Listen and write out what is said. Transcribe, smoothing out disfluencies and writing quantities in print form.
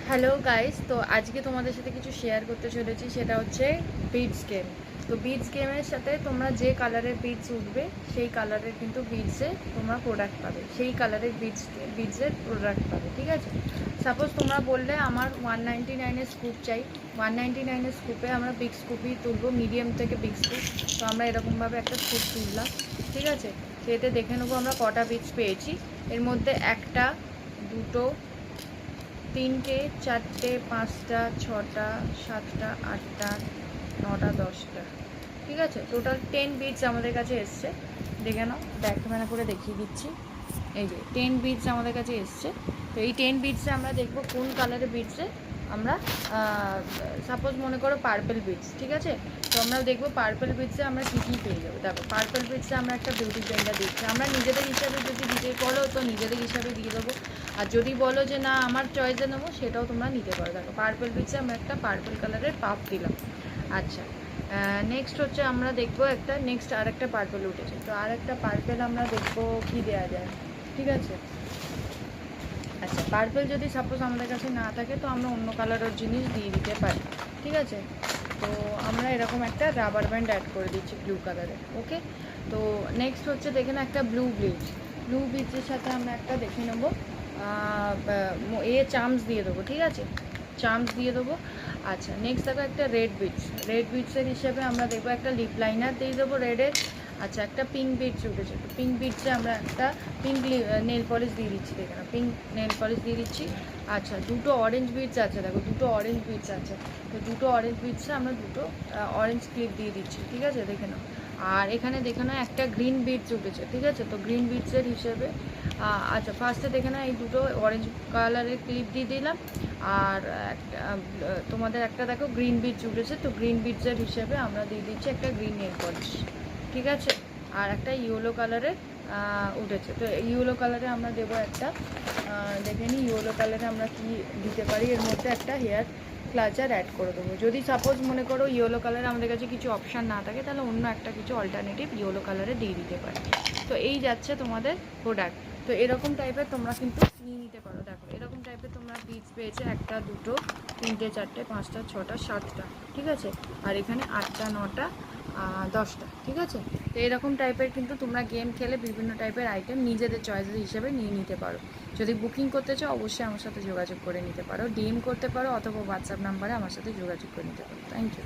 Hello guys, তো আজকে তোমাদের সাথে কিছু শেয়ার করতে চলেছি, সেটা হচ্ছে বিডস গেম। তো বিডস গেমের সাথে তোমরা যে কালারের বিডস উঠবে সেই কালারের কিন্তু বিডসে তোমরা প্রোডাক্ট পাবে, সেই কালারের বিডসের প্রোডাক্ট পাবে, ঠিক আছে। সাপোজ তোমরা বললে আমার 199-এর স্কুপ চাই, 199-এর স্কুপে আমরা বিগ স্কুপই তুলবো, মিডিয়াম থেকে বিগ স্কুপ। তো আমরা এরকমভাবে একটা স্কুপ তুললাম, ঠিক আছে। সেতে দেখে নেবো আমরা কটা বিডস পেয়েছি। এর মধ্যে একটা, দুটো, তিনটে, চারটে, পাঁচটা, ছটা, সাতটা, আটটা, নটা, 10টা, ঠিক আছে। টোটাল 10 বিটস আমাদের কাছে এসছে। দেখে নাও, ব্যাক ক্যামেরা করে দেখিয়ে দিচ্ছি। এই যে 10 বিটস আমাদের কাছে এসছে। তো এই 10 বিটসে আমরা দেখবো কোন কালারের বিটসে আমরা, সাপোজ মনে করো পার্পেল বিটস, ঠিক আছে। তো আমরা দেখবো পার্পেল বিটসে আমরা কী কী পেয়ে যাবো। দেখো, পার্পেল বিটসে আমরা একটা বিউটি ব্লেন্ডার দিচ্ছি। আমরা নিজেদের হিসাবে যদি দিতে বলো তো নিজেদের হিসাবে দিয়ে দেবো, আর যদি বলো যে না আমার চয়েসে নেবো সেটাও তোমরা নিতে পারো। দেখো, পার্পেল বিটসে আমরা একটা পার্পেল কালারের পাপ দিলাম। আচ্ছা, নেক্সট হচ্ছে আমরা দেখবো একটা, নেক্সট আর একটা পার্পেল উঠেছে। তো আর একটা পার্পেল আমরা দেখবো কী দেওয়া যায়, ঠিক আছে। আচ্ছা, পার্পেল যদি সাপোজ আমাদের কাছে না থাকে তো আমরা অন্য কালারের জিনিস দিয়ে দিতে পারি, ঠিক আছে। তো আমরা এরকম একটা রাবার ব্যান্ড অ্যাড করে দিচ্ছি ব্লু কালারের, ওকে। তো নেক্সট হচ্ছে দেখে না একটা ব্লু ব্লিচের সাথে আমরা একটা দেখে নেবো চামচ দিয়ে দেবো, ঠিক আছে, চামচ দিয়ে দেবো। আচ্ছা, নেক্সট দেখো একটা রেড বিটসের হিসেবে আমরা দেখবো একটা লিপ লাইনার দিয়ে দেবো রেডের। আচ্ছা, একটা পিঙ্ক বিটস উঠেছে, তো পিঙ্ক বিটসে আমরা একটা পিঙ্ক নেল পলিশ দিয়ে দিচ্ছি, দেখে না, পিঙ্ক নেল পলিশ দিয়ে দিচ্ছি। আচ্ছা, দুটো অরেঞ্জ বিটস আছে, দেখো দুটো অরেঞ্জ বিটস আছে। তো দুটো অরেঞ্জ বিটসে আমরা দুটো অরেঞ্জ ক্লিপ দিয়ে দিচ্ছি, ঠিক আছে, দেখে নাও। আর এখানে দেখে নাও একটা গ্রিন বিটস উঠেছে, ঠিক আছে। তো গ্রিন বিটসের হিসেবে আচ্ছা, ফার্স্টে দেখে নাও এই দুটো অরেঞ্জ কালারের ক্লিপ দিয়ে দিলাম। আর একটা তোমাদের একটা দেখো গ্রিন বিটস উঠেছে, তো গ্রিন বিটসের হিসেবে আমরা দিয়ে দিচ্ছি একটা গ্রিন নেল পলিশ, ঠিক আছে। আর একটা ইয়েলো কালারের উঠেছে, তো ইয়েলো কালারে আমরা দেবো একটা, দেখে নিই ইয়েলো কালারে আমরা কি দিতে পারি। এর মধ্যে একটা হেয়ার ক্লাচার অ্যাড করে দেবো। যদি সাপোজ মনে করো ইয়েলো কালারে আমাদের কাছে কিছু অপশান না থাকে তাহলে অন্য একটা কিছু অল্টারনেটিভ ইয়েলো কালারে দিয়ে দিতে পারি। তো এই যাচ্ছে তোমাদের প্রোডাক্ট। তো এরকম টাইপের তোমরা কিন্তু নিয়ে নিতে পারো। দেখো, এরকম টাইপের তোমরা বিটস পেয়েছে একটা, দুটো, তিনটে, চারটে, পাঁচটা, ছটা, সাতটা, ঠিক আছে। আর এখানে 8টা, 9টা, 10টা, ঠিক আছে। তো এরকম টাইপের কিন্তু তোমরা গেম খেলে বিভিন্ন টাইপের আইটেম নিজেদের চয়েসের হিসেবে নিয়ে নিতে পারো। যদি বুকিং করতে চাও অবশ্যই আমার সাথে যোগাযোগ করে নিতে পারো, ডিএম করতে পারো অথবা হোয়াটসঅ্যাপ নাম্বারে আমার সাথে যোগাযোগ করে নিতে পারো। Thank you.